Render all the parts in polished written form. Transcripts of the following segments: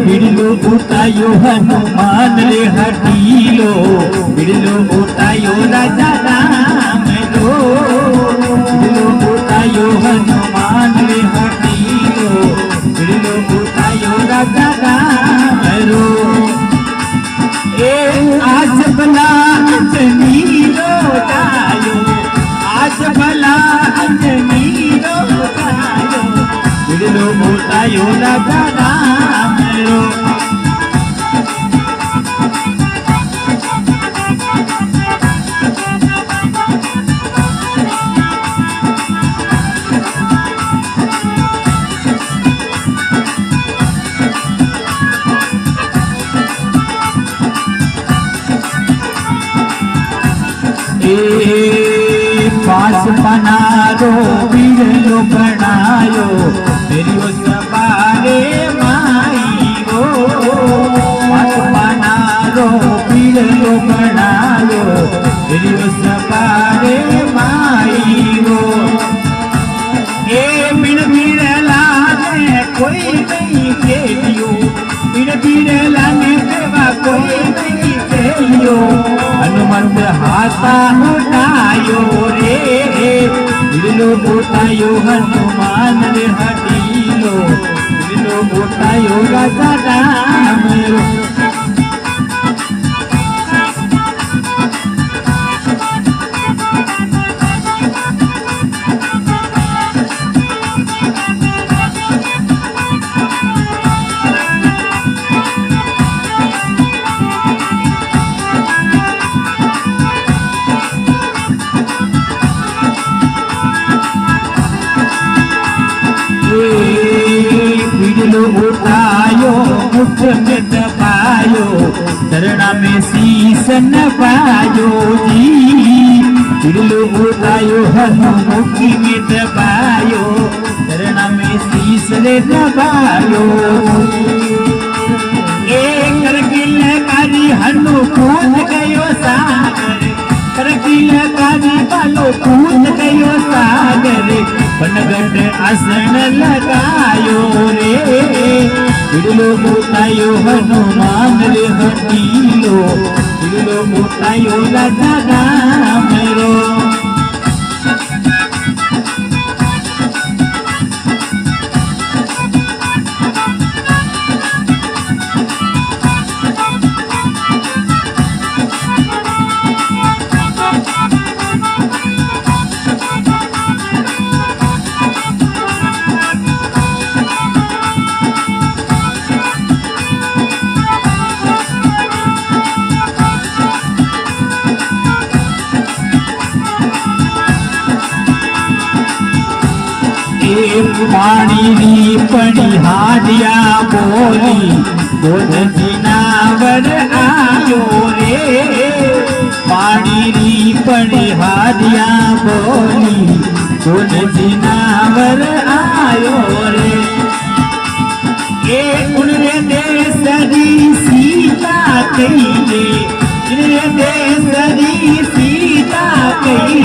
बिड़लो उठायो हनुमान रे हटीलो, बिड़लो उठायो राजा राम रो, बिड़लो उठायो हनुमान रे हटीलो, बिड़लो उठायो राजा राम रो। आज भला अंजनीलो जायो, आज भला अंजनीलो जायो, बिड़लो उठायो राजा राम रो। पास बनारो बिड़लो बनायो, मेरी सवारे माई गो। पास बनारो बिड़लो बनायो, मेरी सवारे माई गो। बिड़ बिड़ला ने कोई नहीं खेलियो, बिड़ बिड़ला ने देवा कोई नहीं खेलियो। हनुमंत हाथा उठायो रे, बिड़लो उठायो हनुमान रे हटीलो, बिड़लो उठायो राजा राम रो। बिड़लो उठायो मुठ में दबायो, चरणा में शीश नवायो जी। बिड़लो उठायो हनुमुखी में दबायो, चरणा में शीश रे नवायो। करगिल कारी हनु कूद गयो सागर, करगिल कारी बालो कूद गयो सागर। बनगढ़ आसन लगायो रे, बिड़लो उठायो हनुमान रे हटीलो, बिड़लो उठायो राजा राम रो। पानी री पड़ी हारिया बोली, बोध जिनावर आयो रे। पानी री पड़ी हारिया बोली, बोध जिनावर आयो रे। उनरे देसरी सीता कही, इनरे देसरी सीता कही,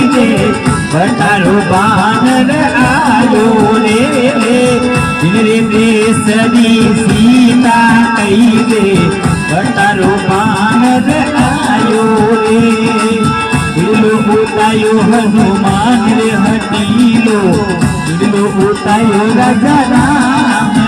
बटारो बानर आयो रे। इनरे देसरी सीता कही, बटारो बानर आयो रे। बिड़लो उठायो हनुमान रे हटीलो, बिड़लो उठायो राजा राम।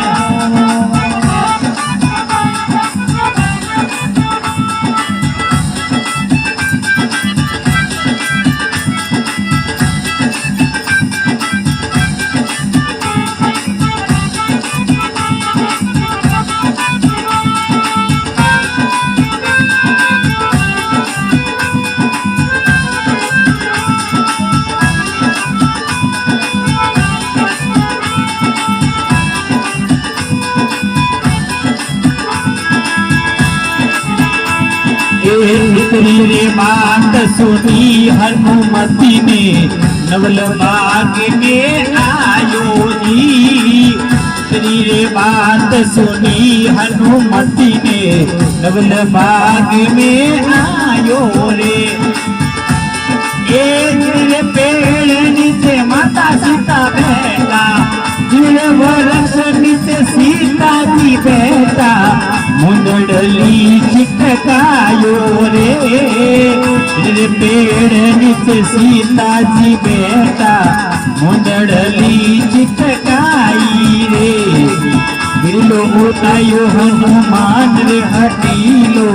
रे बात सुनी हनुमती ने, नवल बाग में आयो जी। रे बात सुनी हनुमती ने, नवल बाग में आयो रे। पेड़ आयो रे रे पेड़ नीचे सीता जी बैठा मुंदड़ली चिटकाई रे बिरलो उतायो हनुमान रे हटीलो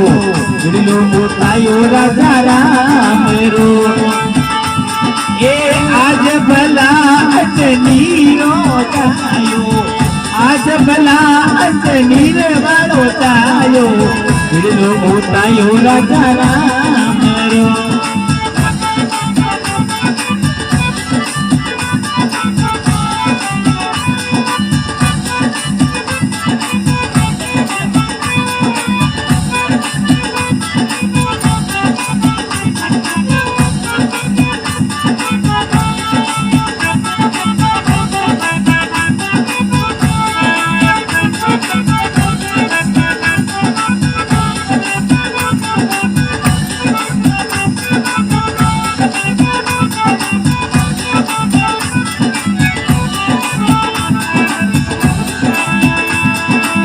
बिरलो उतायो राजा राम रो ए आज भला अजनी रो जायो आज भला अजनी रे वालो जायो बिरलो उतायो राजा राम रो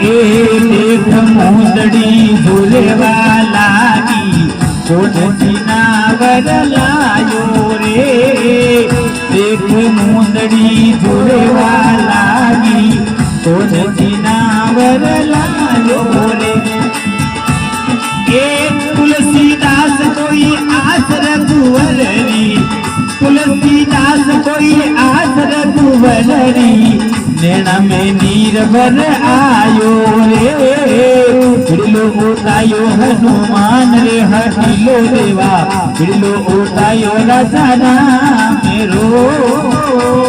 देख मुंदड़ी झूलेवा लागी कोन नावर लायो रे देख मुंदड़ी झूलेवा लागी कोन नावर लायो रे एक तुलसीदास कोई आस रघुवररी तुलसीदास कोई आस रघुवररी नैना में नीर भर आयो रे बिरलो उतायो हनुमान रे हटिलो देवा बिरलो उतायो राजा राम रो